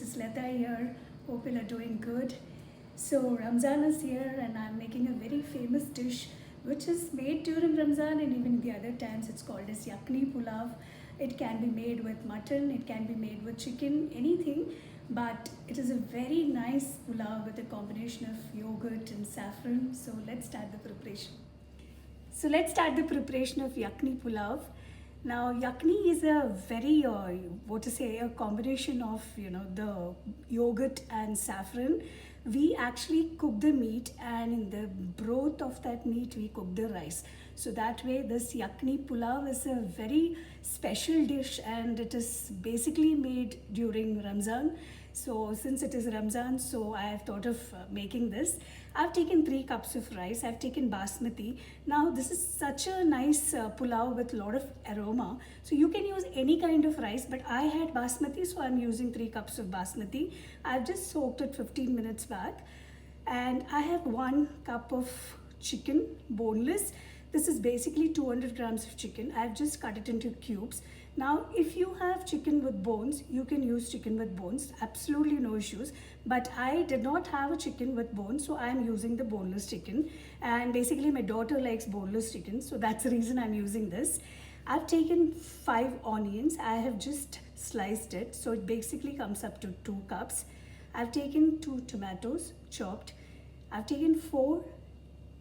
is Leta here. Hope you are doing good. So Ramzan is here and I'm making a very famous dish which is made during Ramzan and even the other times. It's called as Yakni Pulav. It can be made with mutton, it can be made with chicken, anything. But it is a very nice pulav with a combination of yogurt and saffron. So let's start the preparation. So let's start the preparation of Yakni Pulav. Now yakni is a very a combination of the yogurt and saffron. We actually cook the meat and in the broth of that meat we cook the rice. So that way this yakni pulav is a very special dish and it is basically made during Ramzan. So since it is Ramzan, so I have thought of making this. I've taken 3 cups of rice. I've taken basmati. Now this is such a nice pulao with a lot of aroma. So you can use any kind of rice, but I had basmati, so I'm using 3 cups of basmati. I've just soaked it 15 minutes back. And I have 1 cup of chicken, boneless. This is basically 200 grams of chicken. I've just cut it into cubes. Now, if you have chicken with bones, you can use chicken with bones. Absolutely no issues. But I did not have a chicken with bones, so I'm using the boneless chicken. And basically, my daughter likes boneless chicken, so that's the reason I'm using this. I've taken 5 onions. I have just sliced it, so it basically comes up to 2 cups. I've taken 2 tomatoes, chopped. I've taken 4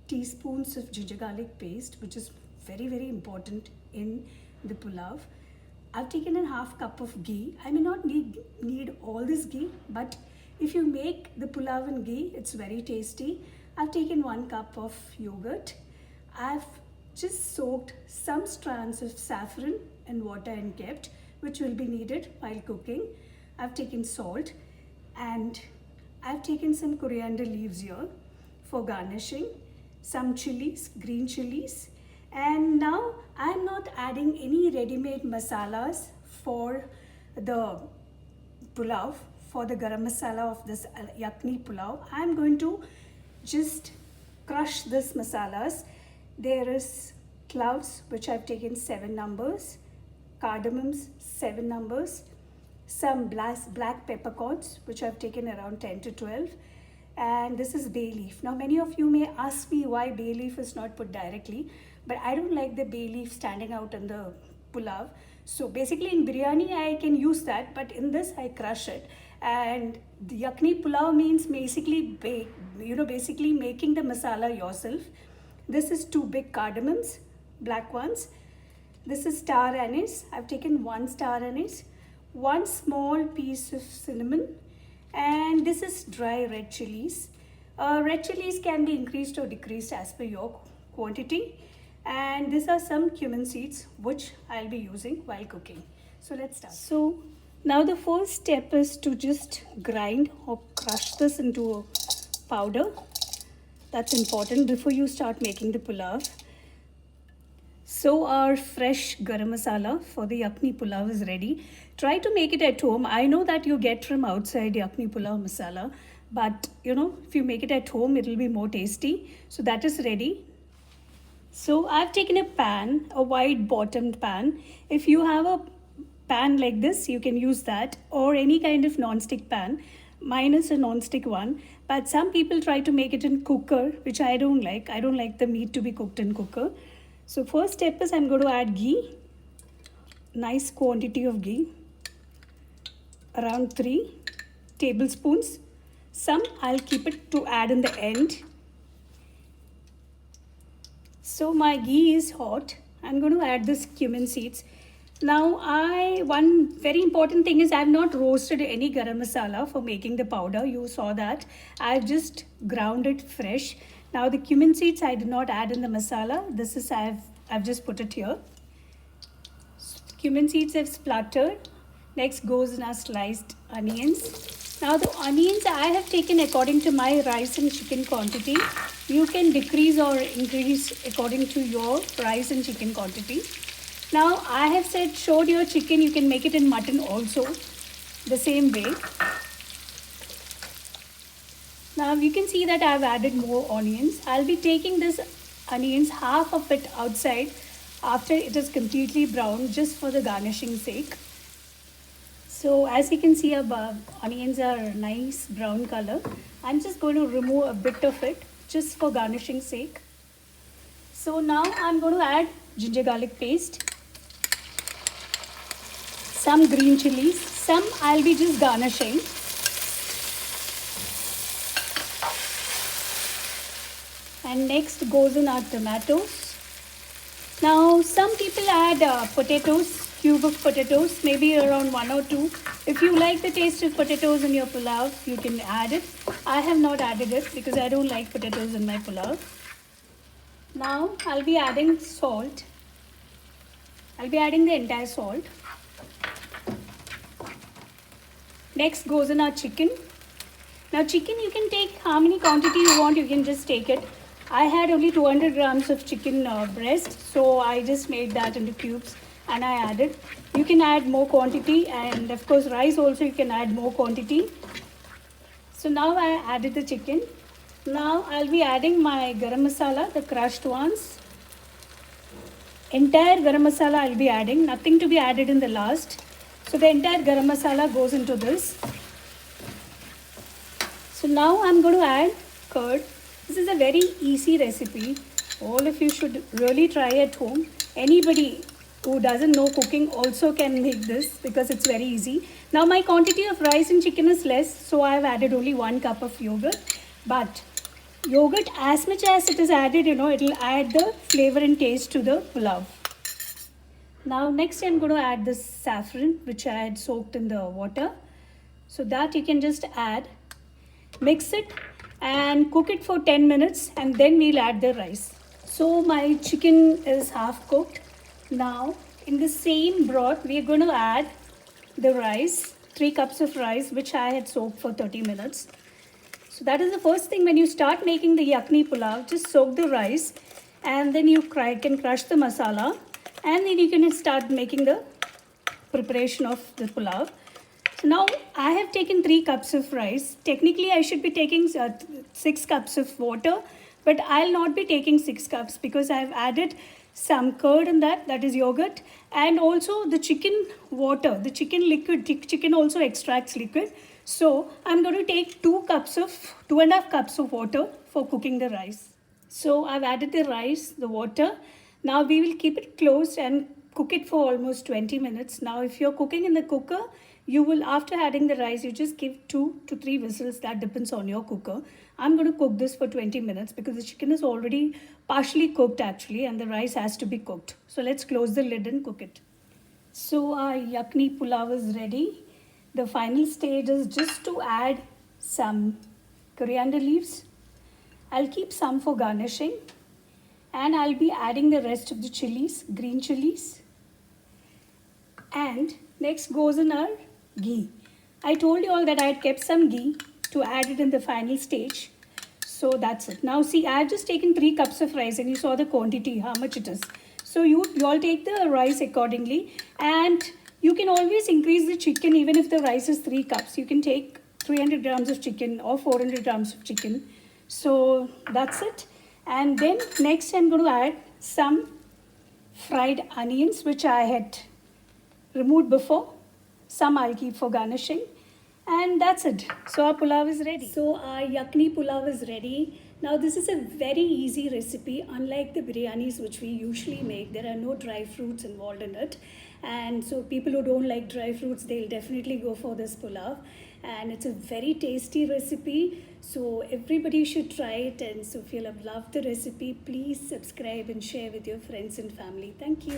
teaspoons of ginger garlic paste, which is very, very important in the pulav. I've taken a half cup of ghee. I may not need all this ghee, but if you make the pulav in ghee, it's very tasty. I've taken 1 cup of yogurt. I've just soaked some strands of saffron in water and kept, which will be needed while cooking. I've taken salt and I've taken some coriander leaves here for garnishing, some chilies, green chilies. And now I'm not adding any ready-made masalas for the pulav, for the garam masala of this yakni pulav. I'm going to just crush this masalas. There is cloves, which I've taken 7 numbers, cardamoms 7 numbers, some black peppercorns, which I've taken around 10 to 12. And this is bay leaf. Now many of you may ask me why bay leaf is not put directly, but I don't like the bay leaf standing out in the pulav. So basically in biryani I can use that, but in this I crush it. And the yakni pulav means basically basically making the masala yourself. This is 2 big cardamoms, black ones. This is star anise. I've taken 1 star anise, 1 small piece of cinnamon, and this is dry red chilies. Red chilies can be increased or decreased as per your quantity. And these are some cumin seeds which I'll be using while cooking. So let's start. So now the first step is to just grind or crush this into a powder. That's important before you start making the pulav. So our fresh garam masala for the yakni pulav is ready. Try to make it at home. I know that you get from outside yakni pulav masala, but if you make it at home, it will be more tasty. So that is ready. So I've taken a pan, a wide bottomed pan. If you have a pan like this, you can use that, or any kind of non-stick pan. Mine is a non-stick one, but some people try to make it in cooker, which I don't like. I don't like the meat to be cooked in cooker. So first step is I'm going to add ghee, nice quantity of ghee, around 3 tablespoons. Some I'll keep it to add in the end. So my ghee is hot. I'm going to add this cumin seeds. Now one very important thing is I have not roasted any garam masala for making the powder. You saw that. I've just ground it fresh. Now the cumin seeds I did not add in the masala. This is I've just put it here. Cumin seeds I've splattered. Next goes in our sliced onions. Now the onions I have taken according to my rice and chicken quantity. You can decrease or increase according to your rice and chicken quantity. Now I have showed your chicken, you can make it in mutton also, the same way. Now you can see that I have added more onions. I'll be taking this onions, half of it outside after it is completely brown, just for the garnishing sake. So as you can see, our onions are nice brown color. I'm just going to remove a bit of it just for garnishing sake. So now I'm going to add ginger garlic paste, some green chilies, some I'll be just garnishing. And next goes in our tomatoes. Now some people add potatoes, cube of potatoes, maybe around 1 or 2. If you like the taste of potatoes in your pulao, you can add it. I have not added it because I don't like potatoes in my pulao. Now I'll be adding salt. I'll be adding the entire salt. Next goes in our chicken. Now chicken, you can take how many quantity you want, you can just take it. I had only 200 grams of chicken breast, so I just made that into cubes and I added. You can add more quantity, and of course rice also you can add more quantity. So now I added the chicken. Now I'll be adding my garam masala, the crushed ones. Entire garam masala I'll be adding, nothing to be added in the last. So the entire garam masala goes into this. So now I'm going to add curd. This is a very easy recipe. All of you should really try at home. Anybody who doesn't know cooking also can make this because it's very easy. Now my quantity of rice and chicken is less, so I have added only 1 cup of yogurt. But yogurt, as much as it is added, it will add the flavor and taste to the pulao. Now next I'm going to add this saffron which I had soaked in the water. So that you can just add, mix it and cook it for 10 minutes and then we'll add the rice. So my chicken is half cooked. Now in the same broth we are going to add the rice, 3 cups of rice which I had soaked for 30 minutes. So that is the first thing when you start making the yakni pulao, just soak the rice and then you can crush the masala and then you can start making the preparation of the pulao. So now I have taken 3 cups of rice. Technically I should be taking 6 cups of water, but I'll not be taking 6 cups because I've added some curd in that is yogurt, and also the chicken water, the chicken liquid, chicken also extracts liquid. So I'm going to take 2.5 cups of water for cooking the rice. So I've added the rice, the water. Now we will keep it closed and cook it for almost 20 minutes. Now if you're cooking in the cooker, you will, after adding the rice, you just give 2 to 3 whistles. That depends on your cooker. I'm going to cook this for 20 minutes because the chicken is already partially cooked actually and the rice has to be cooked. So let's close the lid and cook it. So our yakni pulao is ready. The final stage is just to add some coriander leaves. I'll keep some for garnishing. And I'll be adding the rest of the chilies, green chilies. And next goes in our ghee. I told you all that I had kept some ghee to add it in the final stage. So that's it. Now see, I have just taken 3 cups of rice and you saw the quantity, how much it is. So you all take the rice accordingly, and you can always increase the chicken even if the rice is 3 cups. You can take 300 grams of chicken or 400 grams of chicken. So that's it. And then next I'm going to add some fried onions which I had removed before. Some I'll keep for garnishing. And that's it. So our pulao is ready. So our yakni pulao is ready. Now this is a very easy recipe. Unlike the biryanis which we usually make, there are no dry fruits involved in it. And so people who don't like dry fruits, they'll definitely go for this pulao. And it's a very tasty recipe. So everybody should try it. And so if you have loved the recipe, please subscribe and share with your friends and family. Thank you.